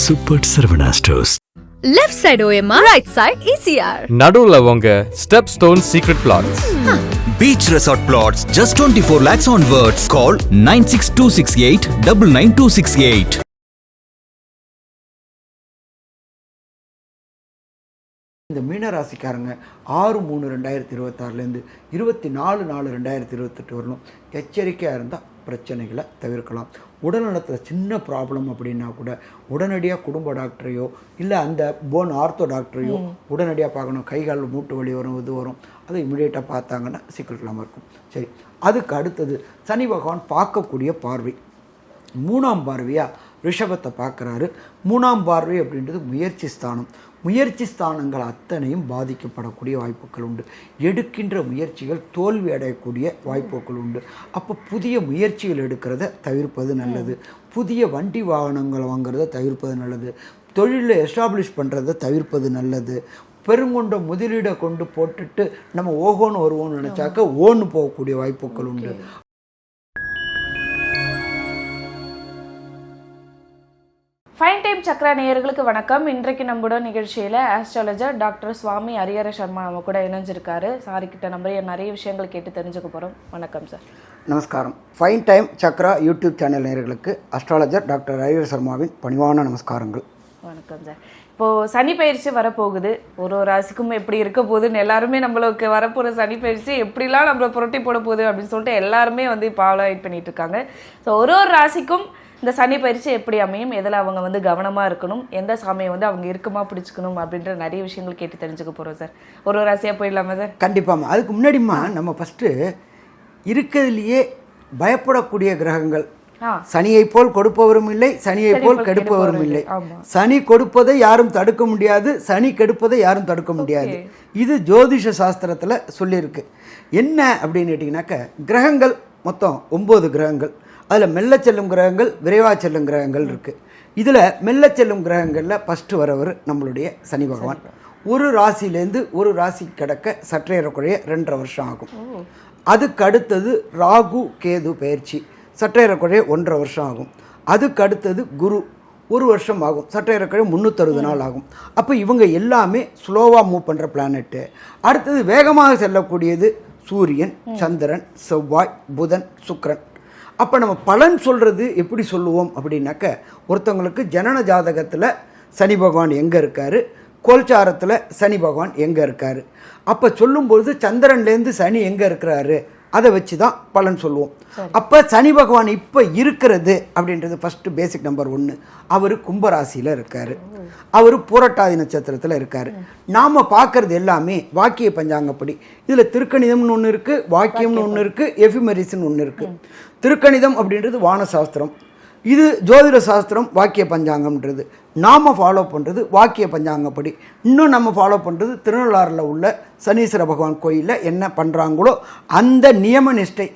Super Saravana Stores. Left side OMR, right side ECR. நடுவுல உங்க step stone secret plots. Beach Resort Plots, just 24 lakhs onwards. Call 96268 99268. இந்த மீனராசிக்காரங்க 6/3/2026 24/4/2028 வரணும் எச்சரிக்கையாக இருந்தால் பிரச்சனைகளை தவிர்க்கலாம். உடல்நலத்தில் சின்ன ப்ராப்ளம் அப்படின்னா கூட உடனடியாக குடும்ப டாக்டரையோ இல்லை அந்த போன் ஆர்த்தோ டாக்டரையோ உடனடியாக பார்க்கணும். கை கால் மூட்டு வலி வரும், இது வரும், அதை இமிடியேட்டாக பார்த்தாங்கன்னா சிக்கல் இல்லாமல் இருக்கும். சரி, அதுக்கு அடுத்தது சனி பகவான் பார்க்கக்கூடிய பார்வை 3ஆம் பார்வையாக ரிஷபத்தை பார்க்குறாரு. 3ஆம் பார்வை அப்படின்றது முயற்சி ஸ்தானம். முயற்சி ஸ்தானங்கள் அத்தனையும் பாதிக்கப்படக்கூடிய வாய்ப்புகள் உண்டு. எடுக்கின்ற முயற்சிகள் தோல்வி அடையக்கூடிய வாய்ப்புகள் உண்டு. அப்போ புதிய முயற்சிகள் எடுக்கிறத தவிர்ப்பது நல்லது. புதிய வண்டி வாகனங்கள் வாங்குறத தவிர்ப்பது நல்லது. தொழிலில் எஸ்டாப்ளிஷ் பண்ணுறதை தவிர்ப்பது நல்லது. பெருங்கொண்ட முதலீடை கொண்டு போட்டுட்டு நம்ம ஓகோன்னு வருவோம்னு நினச்சாக்க ஓன்னு போகக்கூடிய வாய்ப்புகள் உண்டு. ஃபைன் டைம் சக்ரா நேயர்களுக்கு வணக்கம். இன்றைக்கு நம்மளோட நிகழ்ச்சியில் ஆஸ்ட்ராலஜர் டாக்டர் சுவாமி ஹரிஹர சர்மா நம்ம கூட இணைஞ்சிருக்காரு. சாரிக்கிட்ட நம்ம நிறைய விஷயங்கள் கேட்டு தெரிஞ்சுக்க போகிறோம். வணக்கம் சார். நமஸ்காரம். Fine time Chakra YouTube channel நேயர்களுக்கு அஸ்ட்ராலஜர் டாக்டர் ஹரிஹர சர்மாவின் பணிவான நமஸ்காரங்கள். வணக்கம் சார். இப்போது சனி பயிற்சி வரப்போகுது. ஒரு ராசிக்கும் எப்படி இருக்க போகுதுன்னு எல்லாருமே நம்மளுக்கு வரப்போகிற சனி பயிற்சி எப்படிலாம் நம்மளை புரட்டி போட போகுது அப்படின்னு சொல்லிட்டு எல்லாருமே இப்போ ஃபாலோட் பண்ணிட்டு இருக்காங்க. ஸோ ஒரு ராசிக்கும் இந்த சனி பயிற்சி எப்படி அமையும், எதில் அவங்க கவனமாக இருக்கணும், எந்த சாமியை அவங்க இறுக்கமா பிடிச்சிக்கணும் அப்படின்ற நிறைய விஷயங்கள் கேட்டு தெரிஞ்சுக்க போகிறோம் சார். ஒரு ராசியாக போயிடலாமா சார்? கண்டிப்பாம்மா. அதுக்கு முன்னாடிமா நம்ம ஃபஸ்ட்டு இருக்கிறதுலையே பயப்படக்கூடிய கிரகங்கள் சனியை போல் கொடுப்பவரும் இல்லை, சனியை போல் கெடுப்பவரும் இல்லை. சனி கொடுப்பதை யாரும் தடுக்க முடியாது, சனி கெடுப்பதை யாரும் தடுக்க முடியாது. இது ஜோதிஷ சாஸ்திரத்தில் சொல்லியிருக்கு. என்ன அப்படின்னு கேட்டிங்கனாக்க, கிரகங்கள் மொத்தம் 9 கிரகங்கள். அதில் மெல்ல செல்லும் கிரகங்கள், விரைவாக செல்லும் கிரகங்கள் இருக்குது. இதில் மெல்ல செல்லும் கிரகங்களில் ஃபஸ்ட்டு வரவர் நம்மளுடைய சனி பகவான். ஒரு ராசியிலேருந்து ஒரு ராசி கிடக்க சற்றேறக்குறைய 2.5 வருஷம் ஆகும். அதுக்கு அடுத்தது ராகு கேது பயிற்சி, சற்றேறக்குறைய 1.5 வருஷம் ஆகும். அதுக்கு அடுத்தது குரு, 1 வருஷம் ஆகும், சற்றேறக்குறைய 360 நாள் ஆகும். அப்போ இவங்க எல்லாமே ஸ்லோவாக மூவ் பண்ணுற பிளானெட்டு. அடுத்தது வேகமாக செல்லக்கூடியது சூரியன், சந்திரன், செவ்வாய், புதன், சுக்கிரன். அப்போ நம்ம பலன் சொல்கிறது எப்படி சொல்லுவோம் அப்படின்னாக்க, ஒருத்தவங்களுக்கு ஜனன ஜாதகத்தில் சனி பகவான் எங்கே இருக்கார், கோல்சாரத்தில் சனி பகவான் எங்கே இருக்கார், அப்போ சொல்லும்பொழுது சந்திரன்லேருந்து சனி எங்கே இருக்கிறாரு அதை வச்சு தான் பலன் சொல்லுவோம். அப்போ சனி பகவான் இப்போ இருக்கிறது அப்படின்றது ஃபஸ்ட்டு பேசிக் நம்பர் 1. அவர் கும்பராசியில் இருக்கார், அவர் பூரட்டாதி நட்சத்திரத்தில் இருக்கார். நாம் பார்க்குறது எல்லாமே வாக்கிய பஞ்சாங்கப்படி. இதில் திருக்கணிதம்னு ஒன்று இருக்குது, வாக்கியம்னு ஒன்று இருக்குது, எஃபிமெரிஸ்ன்னு ஒன்று இருக்குது. திருக்கணிதம் அப்படின்றது வானசாஸ்திரம், இது ஜோதிட சாஸ்திரம் வாக்கிய பஞ்சாங்கம்ன்றது. நாம் ஃபாலோ பண்ணுறது வாக்கிய பஞ்சாங்கப்படி. இன்னும் நம்ம ஃபாலோ பண்ணுறது திருநள்ளாறில் உள்ள சனீஸ்வர பகவான் கோயிலில் என்ன பண்ணுறாங்களோ அந்த நியம நிஷ்டை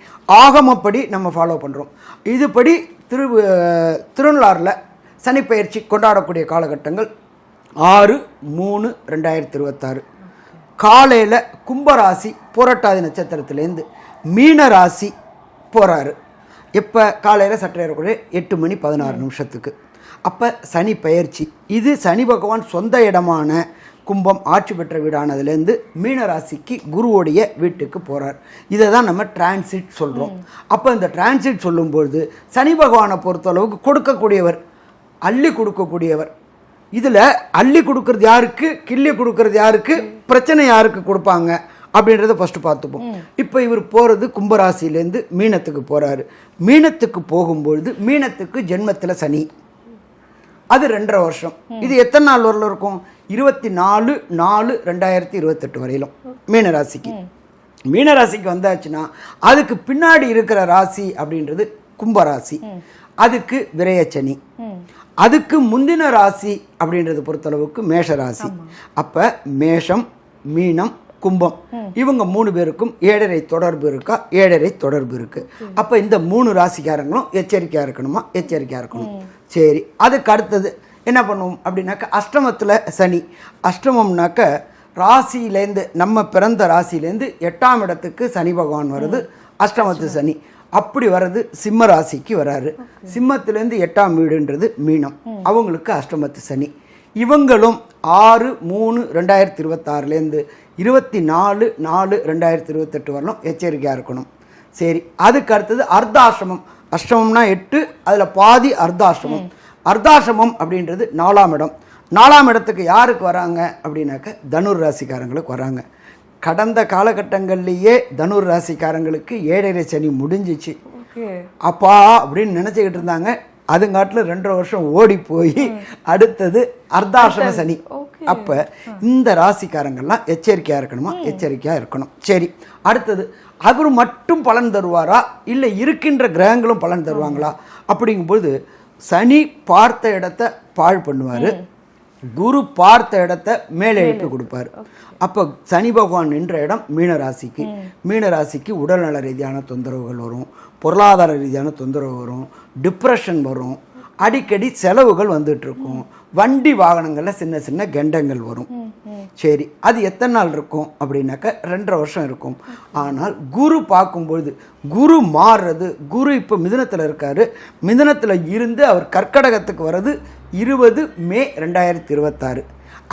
ஆகமப்படி நம்ம ஃபாலோ பண்ணுறோம். இதுபடி திருநள்ளாறில் சனிப்பெயர்ச்சி கொண்டாடக்கூடிய காலகட்டங்கள் 6/3/2026 காலையில் கும்பராசி பூரட்டாதி நட்சத்திரத்துலேருந்து மீன ராசி போகிறாரு. இப்போ காலையில் சற்றேறக்குறைய 8:16 அப்போ சனி பெயர்ச்சி. இது சனி பகவான் சொந்த இடமான கும்பம் ஆட்சி பெற்ற வீடானதுலேருந்து மீனராசிக்கு குருவோடைய வீட்டுக்கு போகிறார். இதை தான் நம்ம டிரான்சிட் சொல்கிறோம். அப்போ இந்த டிரான்சிட் சொல்லும்பொழுது சனி பகவானை பொறுத்தளவுக்கு கொடுக்கக்கூடியவர், அள்ளி கொடுக்கக்கூடியவர். இதில் அள்ளி கொடுக்கறது யாருக்கு, கிள்ளி கொடுக்கறது யாருக்கு, பிரச்சனை யாருக்கு கொடுப்பாங்க அப்படின்றத ஃபஸ்ட்டு பார்த்துப்போம். இப்போ இவர் போகிறது கும்பராசிலேருந்து மீனத்துக்கு போகிறாரு. மீனத்துக்கு போகும்பொழுது மீனத்துக்கு ஜென்மத்தில் சனி, அது 2.5 வருஷம். இது எத்தனை நாள் வரல இருக்கும்? 24/4/2028 வரையிலும் மீனராசிக்கு. மீனராசிக்கு வந்தாச்சுன்னா அதுக்கு பின்னாடி இருக்கிற ராசி அப்படின்றது கும்பராசி, அதுக்கு விரயச்சனி. அதுக்கு முந்தின ராசி அப்படின்றத பொறுத்தளவுக்கு மேஷராசி. அப்போ மேஷம், மீனம், கும்பம், இவங்க 3 பேருக்கும் 7.5 தொடர்பு இருக்கா? 7.5 தொடர்பு இருக்கு. அப்போ இந்த 3 ராசிக்காரங்களும் எச்சரிக்கையாக இருக்கணுமா? எச்சரிக்கையாக இருக்கணும். சரி, அதுக்கு அடுத்தது என்ன பண்ணுவோம் அப்படின்னாக்க, அஷ்டமத்தில் சனி. அஷ்டமம்னாக்க ராசியிலேருந்து, நம்ம பிறந்த ராசியிலேருந்து 8ஆம் இடத்துக்கு சனி பகவான் வருது, அஷ்டமத்து சனி. அப்படி வர்றது சிம்ம ராசிக்கு வராரு. சிம்மத்திலேருந்து 8ஆம் வீடுன்றது மீனம், அவங்களுக்கு அஷ்டமத்து சனி. இவங்களும் 6/3/2026 24/4/2028 வரலும் எச்சரிக்கையாக இருக்கணும். சரி, அதுக்கு அடுத்தது அர்த்தாசிரமம். அஷ்டமம்னா 8, அதில் பாதி அர்த்தாசிரமம். அர்த்தாசிரமம் அப்படின்றது 4ஆம் இடம். 4ஆம் இடத்துக்கு யாருக்கு வராங்க அப்படின்னாக்க தனுர் ராசிக்காரங்களுக்கு வராங்க. கடந்த காலகட்டங்கள்லேயே தனுர் ராசிக்காரங்களுக்கு 7.5 சனி முடிஞ்சிச்சு. அப்பா அப்படின்னு நினச்சிக்கிட்டு இருந்தாங்க. அதுங்காட்டில் 2.5 வருஷம் ஓடி போய் அடுத்தது அர்த்தாசிரம சனி. அப்போ இந்த ராசிக்காரங்கள்லாம் எச்சரிக்கையாக இருக்கணுமா? எச்சரிக்கையாக இருக்கணும். சரி, அடுத்தது அவர் மட்டும் பலன் தருவாரா இல்லை இருக்கின்ற கிரகங்களும் பலன் தருவாங்களா அப்படிங்கும்போது சனி பார்த்த இடத்த பாழ் பண்ணுவார், குரு பார்த்த இடத்த மேலே எழுப்பி கொடுப்பார். அப்போ சனி பகவான் நின்ற இடம் மீனராசிக்கு. மீனராசிக்கு உடல்நல ரீதியான தொந்தரவுகள் வரும், பொருளாதார ரீதியான தொந்தரவு வரும், டிப்ரெஷன் வரும், அடிக்கடி செலவுகள் வந்துட்டு இருக்கும், வண்டி வாகனங்களில் சின்ன சின்ன கண்டங்கள் வரும். சரி, அது எத்தனை நாள் இருக்கும் அப்படின்னாக்க 2.5 வருஷம் இருக்கும். ஆனால் குரு பார்க்கும்பொழுது குரு மாறுறது, குரு இப்போ மிதுனத்தில் இருக்காரு, மிதுனத்தில் இருந்து அவர் கர்க்கடகத்துக்கு வர்றது 20 மே 2026.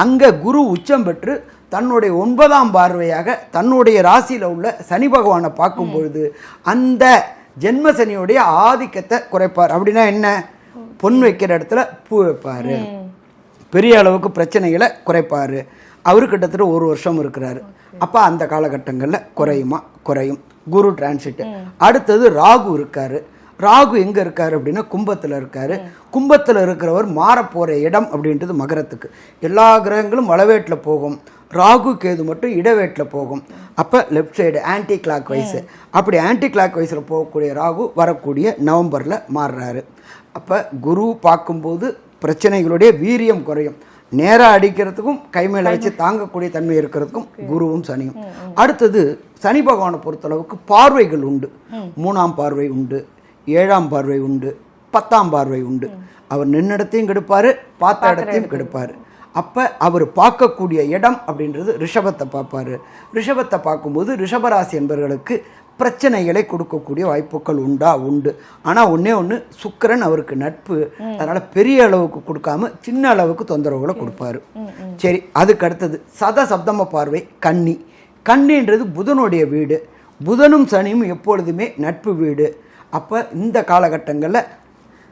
அங்கே குரு உச்சம் பெற்று தன்னுடைய 9ஆம் பார்வையாக தன்னுடைய ராசியில் உள்ள சனி பகவானை பார்க்கும் பொழுது அந்த ஜென்ம சனியுடைய ஆதிக்கத்தை குறைப்பார். அப்படின்னா என்ன? பொன் வைக்கிற இடத்துல பூ வைப்பார், பெரிய அளவுக்கு பிரச்சனைகளை குறைப்பார். அவரு கிட்டத்தட்ட 1 வருஷம் இருக்கிறாரு. அப்போ அந்த காலகட்டங்களில் குறையும் குரு டிரான்சிட். அடுத்தது ராகு இருக்காரு. ராகு எங்கே இருக்கார் அப்படின்னா கும்பத்தில் இருக்கார். கும்பத்தில் இருக்கிறவர் மாறப்போகிற இடம் அப்படின்றது மகரத்துக்கு. எல்லா கிரகங்களும் வலவேட்டில் போகும், ராகு கேது மட்டும் இடவேட்டில் போகும். அப்போ left side anti clock wise. அப்படி ஆன்டி கிளாக் வைஸில் போகக்கூடிய ராகு வரக்கூடிய நவம்பரில் மாறுறாரு. அப்போ குரு பார்க்கும்போது பிரச்சனைகளுடைய வீரியம் குறையும். நேராக அடிக்கிறதுக்கும் கை மேலே வச்சு தாங்கக்கூடிய தன்மை இருக்கிறதுக்கும் குருவும் சனியும். அடுத்தது சனி பகவானை பொறுத்தளவுக்கு பார்வைகள் உண்டு. 3ஆம் பார்வை உண்டு, 7ஆம் பார்வை உண்டு, 10ஆம் பார்வை உண்டு. அவர் நின்னிடத்தையும் கெடுப்பார், பார்த்த இடத்தையும் கெடுப்பார். அப்போ அவர் பார்க்கக்கூடிய இடம் அப்படின்றது ரிஷபத்தை பார்ப்பார். ரிஷபத்தை பார்க்கும்போது ரிஷபராசி என்பவர்களுக்கு பிரச்சனைகளை கொடுக்கக்கூடிய வாய்ப்புகள் உண்டு. ஆனால் ஒன்று சுக்கிரன் அவருக்கு நட்பு, அதனால் பெரிய அளவுக்கு கொடுக்காம சின்ன அளவுக்கு தொந்தரவுகளை கொடுப்பாரு. சரி, அதுக்கு அடுத்தது சப்தம பார்வை கன்னி. கன்னின்றது புதனுடைய வீடு. புதனும் சனியும் எப்பொழுதுமே நட்பு வீடு. அப்போ இந்த காலகட்டங்களில்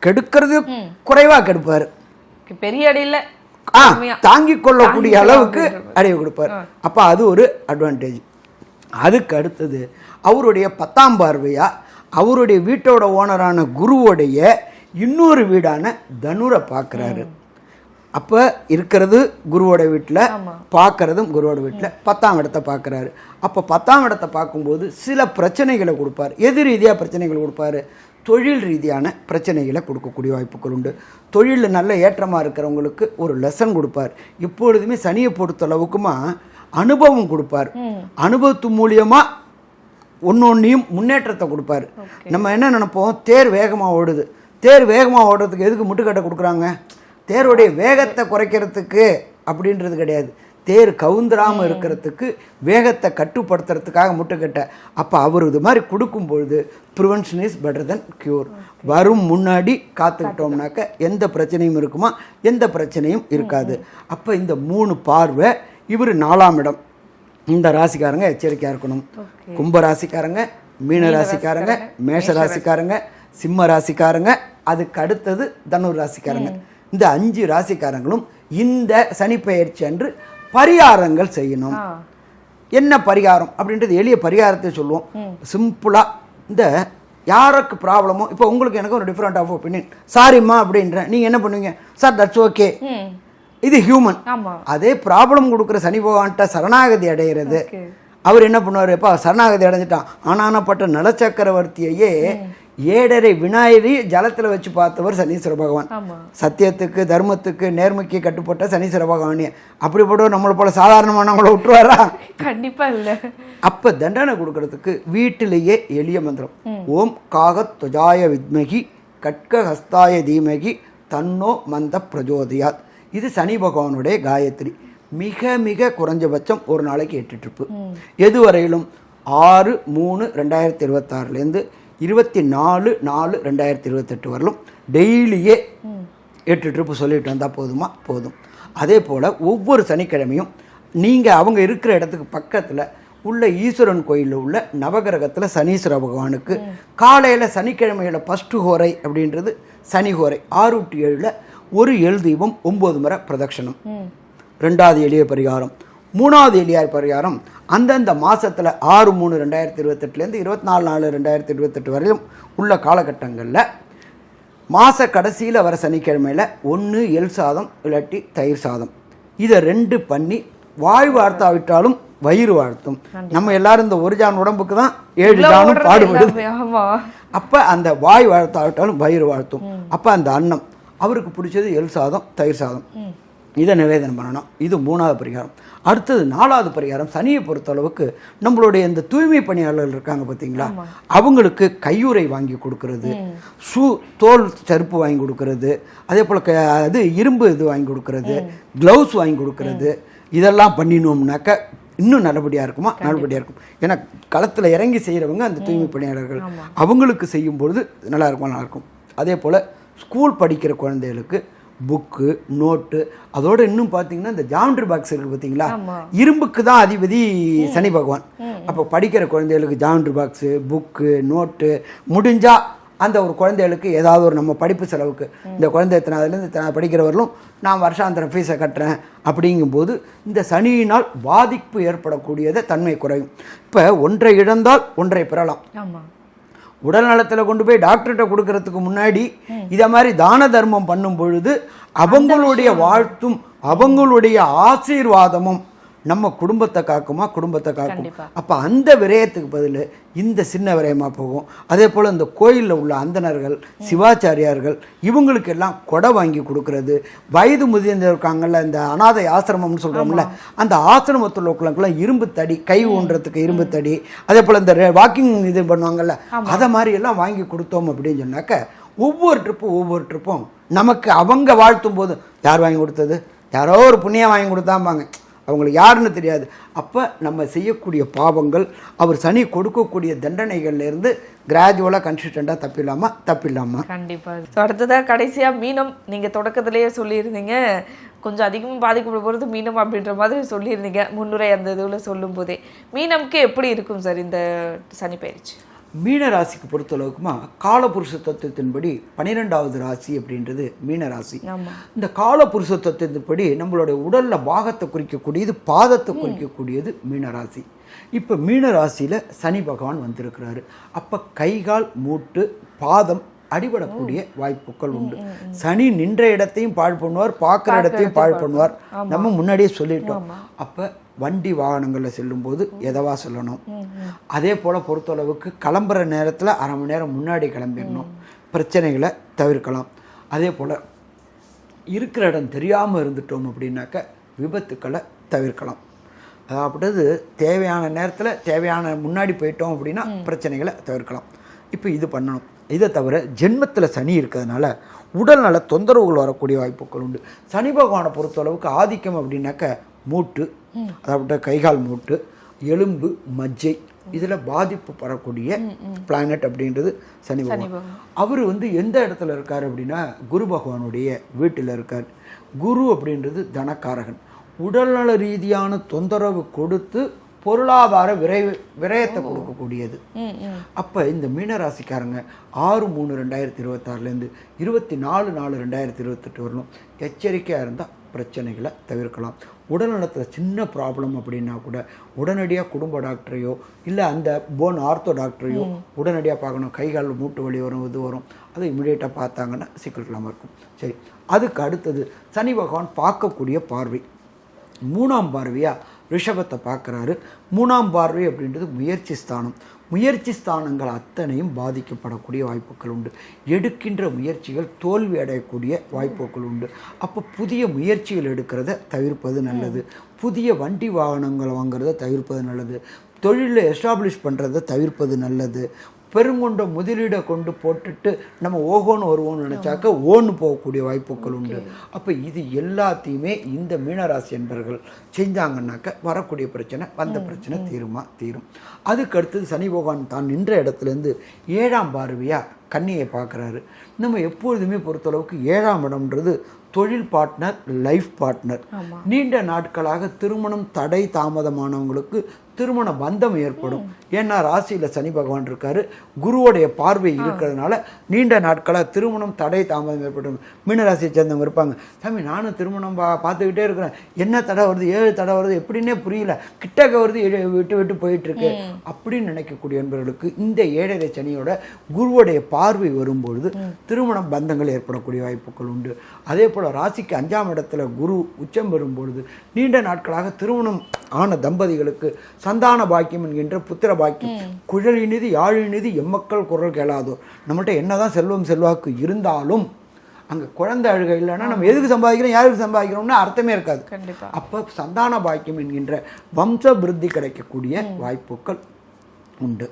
கெடுக்கிறது குறைவாக கெடுப்பார், பெரிய அடியில் தாங்கிக் கொள்ளக்கூடிய அளவுக்கு அடைவு கொடுப்பார். அப்போ அது ஒரு அட்வான்டேஜ். அதுக்கு அடுத்தது அவருடைய 10ஆம் பார்வையா அவருடைய வீட்டோட ஓனரான குருவோடைய இன்னொரு வீடான தனுரை பார்க்குறாரு. அப்போ இருக்கிறது குருவோட வீட்டில், பார்க்கறதும் குருவோட வீட்டில் 10ஆம் இடத்தை பார்க்குறாரு. அப்போ 10ஆம் இடத்தை பார்க்கும்போது சில பிரச்சனைகளை கொடுப்பார். எது ரீதியாக பிரச்சனைகள் கொடுப்பார்? தொழில் ரீதியான பிரச்சனைகளை கொடுக்கக்கூடிய வாய்ப்புகள் உண்டு. தொழிலில் நல்ல ஏற்றமாக இருக்கிறவங்களுக்கு ஒரு லெசன் கொடுப்பார். எப்பொழுதுமே சனியை பொறுத்தளவுக்குமா அனுபவம் கொடுப்பார். அனுபவத்து மூலியமாக ஒன்றையும் முன்னேற்றத்தை கொடுப்பார். நம்ம என்ன நினைப்போம், தேர் வேகமாக ஓடுது, தேர் வேகமாக ஓடுறதுக்கு எதுக்கு முட்டுக்கட்டை கொடுக்குறாங்க? தேருடைய வேகத்தை குறைக்கிறதுக்கு அப்படின்றது கிடையாது, தேர் கவுந்துராமல் இருக்கிறதுக்கு வேகத்தை கட்டுப்படுத்துறதுக்காக முட்டுக்கட்டை. அப்போ அவர் இது மாதிரி கொடுக்கும்பொழுது prevention is better than cure. வரும் முன்னாடி காத்துக்கிட்டோம்னாக்க எந்த பிரச்சனையும் இருக்குமா? எந்த பிரச்சனையும் இருக்காது. அப்போ இந்த 3 பார்வை இவர் 4ஆம் இடம். இந்த ராசிக்காரங்க எச்சரிக்கையாக இருக்கணும். கும்ப ராசிக்காரங்க, மீன ராசிக்காரங்க, மேஷ ராசிக்காரங்க, சிம்ம ராசிக்காரங்க, அதுக்கு அடுத்தது தனுர் ராசிக்காரங்க. இந்த 5 ராசிக்காரங்களும் இந்த சனிப்பெயர்ச்சி அன்று பரிகாரங்கள் செய்யணும். என்ன பரிகாரம் அப்படின்றது எளிய பரிகாரத்தை சொல்லுவோம். சிம்பிளாக இந்த யாருக்கு ப்ராப்ளமோ, இப்போ உங்களுக்கு எனக்கு ஒரு டிஃப்ரெண்ட் ஆஃப் ஒப்பீனியன், சாரிம்மா அப்படின்றேன், நீங்கள் என்ன பண்ணுவீங்க? சார் தட்ஸ் ஓகே, இது ஹியூமன். அதே ப்ராப்ளம் கொடுக்குற சனி பகவான்கிட்ட சரணாகதி அடைகிறது. அவர் என்ன பண்ணுவார்? எப்போ சரணாகதி அடைஞ்சிட்டான், ஆனானப்பட்ட நலச்சக்கரவர்த்தியையே 7.5 விநாயகரி ஜலத்தில் வச்சு பார்த்தவர் சனீஸ்வர பகவான். சத்தியத்துக்கு தர்மத்துக்கு நேர்மைக்கு கட்டுப்பட்ட சனீஸ்வர பகவானே. அப்படிப்பட்டவர் நம்மளை போல சாதாரணமானவங்கள விட்டுருவாரா? கண்டிப்பா இல்லை. அப்போ தண்டனை கொடுக்கறதுக்கு வீட்டிலேயே எளிய மந்திரம், ஓம் காகத் துஜாய வித்மகி கட்க ஹஸ்தாய தீமகி தன்னோ மந்த பிரஜோதயாத். இது சனி பகவானுடைய காயத்ரி. மிக மிக குறைஞ்சபட்சம் ஒரு நாளைக்கு 8 ட்ரிப்பு. எதுவரையிலும் 6/3/2026 24/4/2028 வரலும் டெய்லியே 8 ட்ரிப்பு சொல்லிட்டு வந்தால் போதுமா? போதும். அதே போல் ஒவ்வொரு சனிக்கிழமையும் நீங்கள் அவங்க இருக்கிற இடத்துக்கு பக்கத்தில் உள்ள ஈஸ்வரன் கோயிலில் உள்ள நவகிரகத்தில் சனீஸ்வர பகவானுக்கு காலையில் சனிக்கிழமையில் ஃபஸ்ட்டு ஹோரை அப்படின்றது சனி ஹோரை 6 to 7 ஒரு எள் தீபம் 9 முறை பிரதட்சணம். 2வது எளிய பரிகாரம். 3வது எளிய பரிகாரம் அந்தந்த மாதத்தில் 6/3/2028 24/4/2028 வரையும் உள்ள காலகட்டங்களில் மாத கடைசியில் வர சனிக்கிழமையில் 1 எள் சாதம் இல்லாட்டி தயிர் சாதம் இதை 2 பண்ணி வாய் வாழ்த்தாவிட்டாலும் வயிறு வாழ்த்தும். நம்ம எல்லாரும் இந்த ஒரு ஜான் உடம்புக்கு தான் 7 ஜானும் பாடுபடுது. அப்போ அந்த வாய் வாழ்த்தாவிட்டாலும் வயிறு வாழ்த்தும். அப்போ அந்த அன்னம் அவருக்கு பிடிச்சது எள் சாதம் தயிர் சாதம் இதை நிவேதனம் பண்ணணும். இது 3வது பரிகாரம். அடுத்தது 4வது பரிகாரம். சனியை பொறுத்தளவுக்கு நம்மளுடைய இந்த தூய்மை பணியாளர்கள் இருக்காங்க பார்த்தீங்களா, அவங்களுக்கு கையுறை வாங்கி கொடுக்கறது, தோல் செருப்பு வாங்கி கொடுக்கறது, அதே போல் அது இரும்பு இது வாங்கி கொடுக்கறது, க்ளவுஸ் வாங்கி கொடுக்கறது, இதெல்லாம் பண்ணினோம்னாக்க இன்னும் நல்லபடியாக இருக்குமா? நல்லபடியாக இருக்கும். ஏன்னா களத்தில் இறங்கி செய்கிறவங்க அந்த தூய்மை பணியாளர்கள், அவங்களுக்கு செய்யும் பொழுது நல்லாயிருக்கும். அதே போல் ஸ்கூல் படிக்கிற குழந்தைகளுக்கு புக்கு நோட்டு, அதோட இன்னும் பார்த்தீங்கன்னா இந்த ஜாமெட்ரி பாக்ஸ் இருக்குது பார்த்தீங்களா, இரும்புக்கு தான் அதிபதி சனி பகவான். அப்போ படிக்கிற குழந்தைகளுக்கு ஜாமெட்ரி பாக்ஸு புக்கு நோட்டு முடிஞ்சால் அந்த ஒரு குழந்தைகளுக்கு ஏதாவது ஒரு நம்ம படிப்பு செலவுக்கு இந்த குழந்தை எத்தனாவதுலேருந்து படிக்கிறவர்களும் நான் வருஷாந்திரம் ஃபீஸை கட்டுறேன் அப்படிங்கும்போது இந்த சனியினால் பாதிப்பு ஏற்படக்கூடியதை தன்மை குறையும். இப்போ ஒன்றை இழந்தால் ஒன்றை பெறலாம். உடல் நலத்தில் கொண்டு போய் டாக்டர்கிட்ட கொடுக்கறதுக்கு முன்னாடி இதை மாதிரி தான தர்மம் பண்ணும் பொழுது அவங்களுடைய வாழ்த்தும் அவங்களுடைய ஆசீர்வாதமும் நம்ம குடும்பத்தை காக்குமா? குடும்பத்தை காக்கும். அப்போ அந்த விரயத்துக்கு பதில் இந்த சின்ன விரயமாக போகும். அதே போல் இந்த கோயிலில் உள்ள அந்தணர்கள் சிவாச்சாரியார்கள் இவங்களுக்கு எல்லாம் கொடை வாங்கி கொடுக்கறது, வயது முதிர்ந்து இருக்காங்கல்ல இந்த அனாதை ஆசிரமம்னு சொல்கிறோம்ல, அந்த ஆசிரமத்தில் உள்ளவங்களுக்குலாம் இரும்பு தடி, கை ஊன்றதுக்கு இரும்பு தடி, அதே போல் இந்த வாக்கிங் இது பண்ணுவாங்கல்ல, அதை மாதிரி எல்லாம் வாங்கி கொடுத்தோம் அப்படின்னு சொன்னாக்க ஒவ்வொரு ட்ரிப்பும் நமக்கு அவங்க வாழ்த்தும் போது யார் வாங்கி கொடுத்தது, யாரோ ஒரு புண்ணியம் வாங்கி கொடுத்தாம்பாங்க, அவங்களுக்கு யாருன்னு தெரியாது. அப்போ நம்ம செய்யக்கூடிய பாவங்கள் அவர் சனி கொடுக்கக்கூடிய தண்டனைகள்லேருந்து கிராஜுவலாக கன்சிஸ்டண்டாக தப்பில்லாமா கண்டிப்பாக. அடுத்ததாக கடைசியாக மீனம், நீங்கள் தொடக்கத்திலேயே சொல்லியிருந்தீங்க கொஞ்சம் அதிகமாக பாதிக்கப்பட போகிறது மீனம் அப்படின்ற மாதிரி சொல்லியிருந்தீங்க முன்னுரை அந்த இதில் சொல்லும் போதே. மீனம்க்கு எப்படி இருக்கும் சார் இந்த சனி பயிற்சி? மீன ராசிக்கு பொறுத்தளவுக்குமா காலபுருஷ தத்துவத்தின்படி 12வது ராசி அப்படின்றது மீன ராசி. இந்த காலபுருஷ தத்துவத்தின்படி நம்மளுடைய உடலில் பாகத்தை குறிக்கக்கூடியது, பாதத்தை குறிக்கக்கூடியது மீன ராசி. இப்போ மீன ராசியில் சனி பகவான் வந்திருக்கிறாரு. அப்போ கைகால் மூட்டு பாதம் அடிபடக்கூடிய வாய்ப்புகள் உண்டு. சனி நின்ற இடத்தையும் பாழ் பண்ணுவார், பார்க்குற இடத்தையும் பாழ் பண்ணுவார். நம்ம முன்னாடியே சொல்லிட்டோம். அப்போ வண்டி வாகனங்களில் செல்லும்போது எதவா சொல்லணும். அதே போல் பொறுத்தளவுக்கு கிளம்புற நேரத்தில் அரை மணி நேரம் முன்னாடி கிளம்பிடணும், பிரச்சனைகளை தவிர்க்கலாம். அதே போல் இருக்கிற இடம் தெரியாமல் இருந்துட்டோம் அப்படின்னாக்க விபத்துக்களை தவிர்க்கலாம். அதாவது தேவையான நேரத்தில் தேவையான முன்னாடி போயிட்டோம் அப்படின்னா பிரச்சனைகளை தவிர்க்கலாம். இப்போ இது பண்ணணும். இதை தவிர ஜென்மத்தில் சனி இருக்கிறதுனால உடல்நல தொந்தரவுகள் வரக்கூடிய வாய்ப்புகள் உண்டு. சனி பகவானை பொறுத்தளவுக்கு ஆதிக்கம் அப்படின்னாக்க மூட்டு, அதாவது கைகால் மூட்டு, எலும்பு, மஜ்ஜை, இதில் பாதிப்பு பெறக்கூடிய பிளானட் அப்படின்றது சனி பகவான். அவர் எந்த இடத்துல இருக்கார் அப்படின்னா குரு பகவானுடைய வீட்டில் இருக்கார். குரு அப்படின்றது தனக்காரகன். உடல்நல ரீதியான தொந்தரவு கொடுத்து பொருளாதார விரயத்தை கொடுக்கக்கூடியது. அப்போ இந்த மீனராசிக்காரங்க 6/3/2026 24/4/2028 வரணும் எச்சரிக்கையாக இருந்தால் பிரச்சனைகளை தவிர்க்கலாம். உடல்நலத்தில் சின்ன ப்ராப்ளம் அப்படின்னா கூட உடனடியாக குடும்ப டாக்டரையோ இல்லை அந்த போன் ஆர்த்தோ டாக்டரையோ உடனடியாக பார்க்கணும். கைகால் மூட்டு வலி வரும், இது வரும், அதை இமிடியேட்டாக பார்த்தாங்கன்னா சிக்கல் இல்லாமல் இருக்கும். சரி, அதுக்கு அடுத்தது சனி பகவான் பார்க்கக்கூடிய பார்வை 3ஆம் பார்வையாக ரிஷபத்தை பார்க்குறாரு. 3ஆம் பார்வை அப்படின்றது முயற்சி ஸ்தானம். முயற்சி ஸ்தானங்கள் அத்தனையும் பாதிக்கப்படக்கூடிய வாய்ப்புகள் உண்டு. எடுக்கின்ற முயற்சிகள் தோல்வி அடையக்கூடிய வாய்ப்புகள் உண்டு. அப்போ புதிய முயற்சிகள் எடுக்கிறத தவிர்ப்பது நல்லது. புதிய வண்டி வாகனங்களை வாங்குறத தவிர்ப்பது நல்லது. தொழிலில் எஸ்டாப்ளிஷ் பண்ணுறதை தவிர்ப்பது நல்லது. பெருங்கொண்ட முதலீடை கொண்டு போட்டுட்டு நம்ம ஓகோன்னு வருவோம்னு நினச்சாக்க ஓன்னு போகக்கூடிய வாய்ப்புகள் உண்டு. அப்போ இது எல்லாத்தையுமே இந்த மீனராசி என்பர்கள் செஞ்சாங்கன்னாக்க வரக்கூடிய பிரச்சனை வந்த பிரச்சனை தீரும். அதுக்கு அடுத்தது சனி பகவான் தான் நின்ற இடத்துலேருந்து 7ஆம் பார்வையாக கன்னியை பார்க்குறாரு. நம்ம எப்பொழுதுமே பொறுத்தளவுக்கு 7ஆம் இடம்ன்றது தொழில் பார்ட்னர், லைஃப் பார்ட்னர். நீண்ட நாட்களாக திருமணம் தடை தாமதமானவங்களுக்கு திருமண பந்தம் ஏற்படும். ஏன்னா ராசியில் சனி பகவான் இருக்காரு, குருவோடைய பார்வை இருக்கிறதுனால நீண்ட நாட்களாக திருமணம் தடை தாமதம் ஏற்படும். மீனராசியை சேர்ந்தவங்க இருப்பாங்க, சாமி நானும் திருமணம் பார்த்துக்கிட்டே இருக்கிறேன், என்ன தடை வருது, 7 தடை வருது, எப்படின்னே புரியல, கிட்டக்க வருது, விட்டு போயிட்டுருக்கு அப்படின்னு நினைக்கக்கூடிய என்பவர்களுக்கு இந்த 7.5 சனியோட குருவோடைய பார்வை வரும்பொழுது திருமண பந்தங்கள் ஏற்படக்கூடிய வாய்ப்புகள் உண்டு. அதே போல் ராசிக்கு 5ஆம் இடத்துல குரு உச்சம் பெறும்பொழுது நீண்ட நாட்களாக திருமணம் ஆன தம்பதிகளுக்கு சந்தான பாக்கியம் என்கின்ற புத்திர பாக்கியம், குழலினிது யாழினிது எம்மக்கள் குரல் கேளாதோ. நம்மகிட்ட என்னதான் செல்வம் செல்வாக்கு இருந்தாலும் அங்கே குழந்தை அழுகை இல்லைன்னா நம்ம எதுக்கு சம்பாதிக்கிறோம், யாருக்கு சம்பாதிக்கிறோம்னா அர்த்தமே இருக்காது. அப்போ சந்தான பாக்கியம் என்கின்ற வம்ச விருத்தி கிடைக்கக்கூடிய வாய்ப்புகள் உண்டு.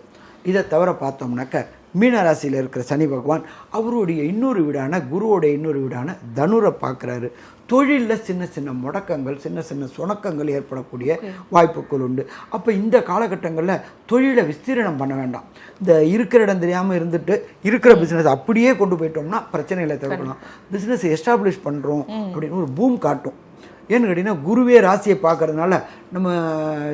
இதை தவிர பார்த்தோம்னாக்க மீனராசியில் இருக்கிற சனி பகவான் அவருடைய இன்னொரு வீடான குருவோடைய இன்னொரு வீடான தனுரை பார்க்குறாரு. தொழிலில் சின்ன சின்ன முடக்கங்கள், சின்ன சின்ன சுணக்கங்கள் ஏற்படக்கூடிய வாய்ப்புகள் உண்டு. அப்போ இந்த காலகட்டங்களில் தொழிலை விஸ்தீரணம் பண்ண வேண்டாம். இந்த இருக்கிற இடம் தெரியாமல் இருந்துட்டு இருக்கிற பிஸ்னஸ் அப்படியே கொண்டு போயிட்டோம்னா பிரச்சனைகளை தவிர்க்கலாம். பிஸ்னஸ் எஸ்டாப்ளிஷ் பண்ணுறோம் அப்படின்னு ஒரு பூம் காட்டும். ஏன்னு கேட்டிங்கன்னா குருவே ராசியை பார்க்கறதுனால நம்ம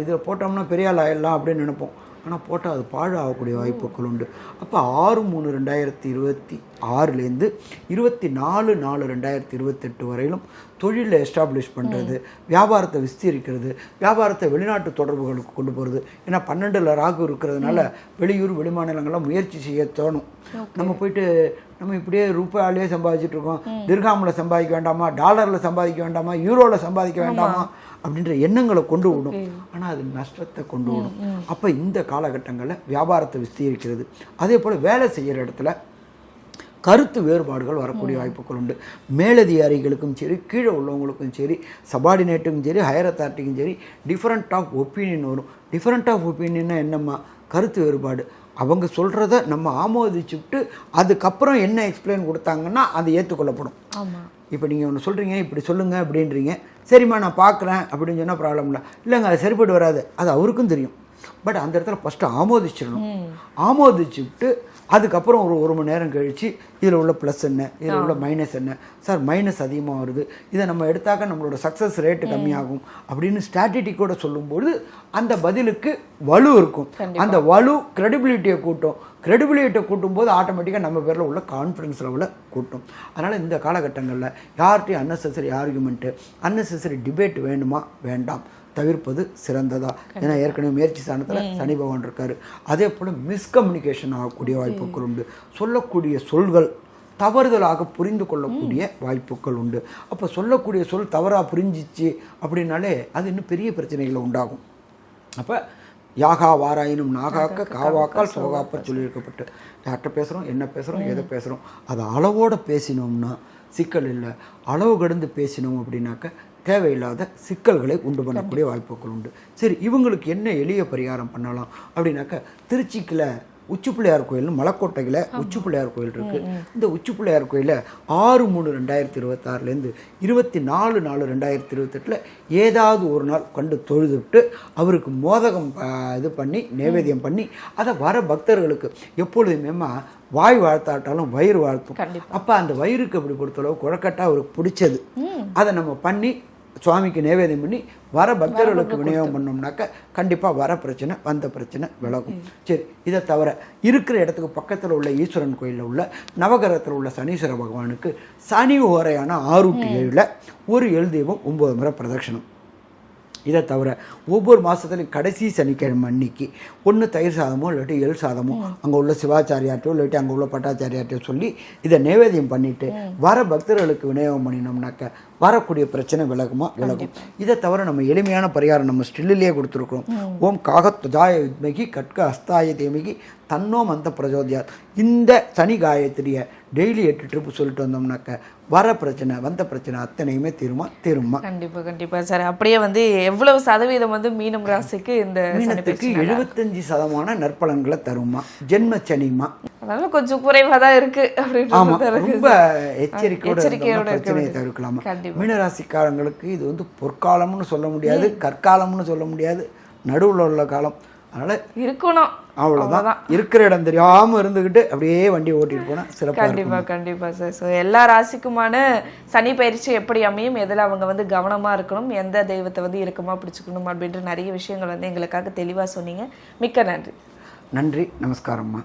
இதில் போட்டோம்னா பெரிய ஆள் ஆயிடலாம் அப்படின்னு நினைப்போம். ஆனால் போட்டால் அது பாழாகக்கூடிய வாய்ப்புகள் உண்டு. அப்போ 6/3/2026 24/4/2028 வரையிலும் தொழிலில் எஸ்டாப்ளிஷ் பண்ணுறது, வியாபாரத்தை விஸ்தீரிக்கிறது, வியாபாரத்தை வெளிநாட்டு தொடர்புகளுக்கு கொண்டு போகிறது. ஏன்னா 12ல் ராகு இருக்கிறதுனால வெளியூர் வெளிமாநிலங்கள்லாம் முயற்சி செய்ய தோணும். நம்ம போயிட்டு நம்ம இப்படியே ரூபாயிலே சம்பாதிச்சுட்டு இருக்கோம், திர்ஹாமில் சம்பாதிக்க வேண்டாமா, டாலரில் சம்பாதிக்க வேண்டாமா, யூரோவில் சம்பாதிக்க வேண்டாமா அப்படின்ற எண்ணங்களை கொண்டு விடும். ஆனால் அது நஷ்டத்தை கொண்டு விடும். அப்போ இந்த காலகட்டங்களில் வியாபாரத்தை விஸ்தீரிக்கிறது. அதே போல் வேலை செய்கிற இடத்துல கருத்து வேறுபாடுகள் வரக்கூடிய வாய்ப்புகள் உண்டு. மேலதிகாரிகளுக்கும் சரி, கீழே உள்ளவங்களுக்கும் சரி, சபார்டினேட்டுக்கும் சரி, ஹையர் அத்தாரிட்டிக்கும் சரி, டிஃப்ரெண்ட் ஆஃப் ஒப்பீனியன் வரும். டிஃப்ரெண்ட் ஆஃப் ஒப்பீனியன்னா என்னம்மா, கருத்து வேறுபாடு. அவங்க சொல்கிறத நம்ம ஆமோதிச்சுட்டு அதுக்கப்புறம் என்ன எக்ஸ்பிளைன் கொடுத்தாங்கன்னா அது ஏற்றுக்கொள்ளப்படும். இப்போ நீங்கள் ஒன்று சொல்கிறீங்க, இப்படி சொல்லுங்கள் அப்படின்றீங்க, சரிம்மா நான் பார்க்குறேன் அப்படின்னு சொன்னால் ப்ராப்ளம் இல்லைங்க அது சரிப்பட்டு வராது, அது அவருக்கும் தெரியும். பட் அந்த இடத்துல ஃபஸ்ட்டு ஆமோதிச்சிடணும். ஆமோதிச்சுட்டு அதுக்கப்புறம் ஒரு மணி நேரம் கழித்து இதில் உள்ள ப்ளஸ் என்ன, இதில் உள்ள மைனஸ் என்ன, சார் மைனஸ் அதிகமாக வருது, இதை நம்ம எடுத்தாக்க நம்மளோட சக்ஸஸ் ரேட்டு கம்மியாகும் அப்படின்னு ஸ்ட்ராட்டஜிக்கோட சொல்லும்போது அந்த பதிலுக்கு வலு இருக்கும். அந்த வலு கிரெடிபிலிட்டியை கூட்டும். கிரெடிபிலிட்டியை கூட்டும்போது ஆட்டோமேட்டிக்காக நம்ம பேரில் உள்ள கான்ஃபிடன்ஸ் லெவலை கூட்டும். அதனால் இந்த காலகட்டங்களில் யார்கிட்டையும் அன்னெசரி ஆர்குமெண்ட்டு, அன்னெசரி டிபேட் வேணுமா வேண்டாம், தவிர்ப்பது சிறந்ததா. ஏன்னா ஏற்கனவே முயற்சி ஸ்தானத்தில் சனி பகவான் இருக்கார். அதே போல் மிஸ்கம்யூனிகேஷன் ஆகக்கூடிய வாய்ப்புகள் உண்டு. சொல்லக்கூடிய சொல்கள் தவறுதலாக புரிந்து கொள்ளக்கூடிய வாய்ப்புகள் உண்டு. அப்போ சொல்லக்கூடிய சொல் தவறாக புரிஞ்சிச்சு அப்படின்னாலே அது இன்னும் பெரிய பிரச்சனைகளை உண்டாகும். அப்போ யாகா வாராயினும் நாகாக்க காவாக்கால் சோகாப்ப சொல்லியிருக்கப்பட்டு யார்கிட்ட பேசுகிறோம், என்ன பேசுகிறோம், எதை பேசுகிறோம், அதை அளவோடு பேசினோம்னா சிக்கல் இல்லை. அளவு கடந்து பேசினோம் அப்படின்னாக்க தேவையில்லாத சிக்கல்களை உண்டு பண்ணக்கூடிய வாய்ப்புகள் உண்டு. சரி, இவங்களுக்கு என்ன எளிய பரிகாரம் பண்ணலாம் அப்படின்னாக்க திருச்சிக்கில் உச்சி பிள்ளையார் கோயில்னு மலைக்கோட்டையில் உச்சி பிள்ளையார் கோயில் இருக்குது. இந்த உச்சி பிள்ளையார் கோயிலில் 6/3/2026 24/4/2028 ஏதாவது ஒரு நாள் கண்டு தொழுதுவிட்டு அவருக்கு மோதகம் இது பண்ணி நைவேத்தியம் பண்ணி அதை வர பக்தர்களுக்கு எப்பொழுதுமே வாய் வாழ்த்தாட்டாலும் வயிறு வாழ்த்தும். அப்போ அந்த வயிறுக்கு அப்படி பொறுத்தளவு குழக்கட்டா அவருக்கு பிடிச்சது அதை நம்ம பண்ணி சுவாமிக்கு நைவேத்தியம் பண்ணி வர பக்தர்களுக்கு விநியோகம் பண்ணோம்னாக்க கண்டிப்பாக வர பிரச்சனை வந்த பிரச்சனை விலகும். சரி, இதை தவிர இருக்கிற இடத்துக்கு பக்கத்தில் உள்ள ஈஸ்வரன் கோயிலில் உள்ள நவகிரகத்தில் உள்ள சனீஸ்வர பகவானுக்கு சனி ஓரையான 6/7 ஒரு எல்தீபம் 9 முறை பிரதட்சணம். இதை தவிர ஒவ்வொரு மாதத்துலையும் கடைசி சனிக்கிழமை அன்னைக்கு ஒன்று தயிர் சாதமோ இல்லாட்டி எள் சாதமோ அங்கே உள்ள சிவாச்சாரியார்ட்டோ இல்லாட்டி அங்கே உள்ள பட்டாச்சாரியார்ட்டோ சொல்லி இதை நைவேத்தியம் பண்ணிவிட்டு வர பக்தர்களுக்கு விநியோகம் பண்ணினோம்னாக்க வரக்கூடிய பிரச்சனை விலகுமா விலகும். இதை தவிர நம்ம எளிமையான பரிகாரம் நம்ம ஸ்டில்லிலேயே கொடுத்துருக்கோம். ஓம் காகத்வஜாய வித்மகி கட்க அஸ்தாய தேமிகி தன்னோ மந்த பிரஜோதியார். இந்த சனி காயத்ரியை டெய்லி 8 ட்ரிப்பு சொல்லிட்டு வந்தோம்னாக்க வர பிரச்சனை வந்த பிரச்சனை அத்தனையுமே தீருமா. கண்டிப்பா சார். அப்படியே வந்து எவ்வளவு சதவீதம் வந்து மீனம் ராசிக்கு இந்த மீனத்துக்கு 75% நற்பலன்களை தருமா. ஜென்ம சனிமா, அதனால கொஞ்சம் குறைவா தான் இருக்கு. ஆமா, ரொம்ப எச்சரிக்கையோட பிரச்சனையை தவிர்க்கலாமா. மீனராசிக்காரங்களுக்கு இது வந்து பொற்காலம்னு சொல்ல முடியாது, கற்காலம்னு சொல்ல முடியாது, நடுவில் உள்ள காலம். அதனால இருக்கணும், அவ்வளோதான். இருக்கிற இடம் தெரியாமல் இருந்துக்கிட்டு அப்படியே வண்டியை ஓட்டிட்டு போனால் சிறப்பாக. கண்டிப்பாக சார். ஸோ எல்லா ராசிக்குமான சனி பயிற்சி எப்படி அமையும், எதில் அவங்க வந்து கவனமாக இருக்கணும், எந்த தெய்வத்தை வந்து இறுக்கமாக பிடிச்சிக்கணும் அப்படின்ற நிறைய விஷயங்கள் வந்து எங்களுக்காக தெளிவாக சொன்னீங்க. மிக்க நன்றி. நன்றி, நமஸ்காரம்மா.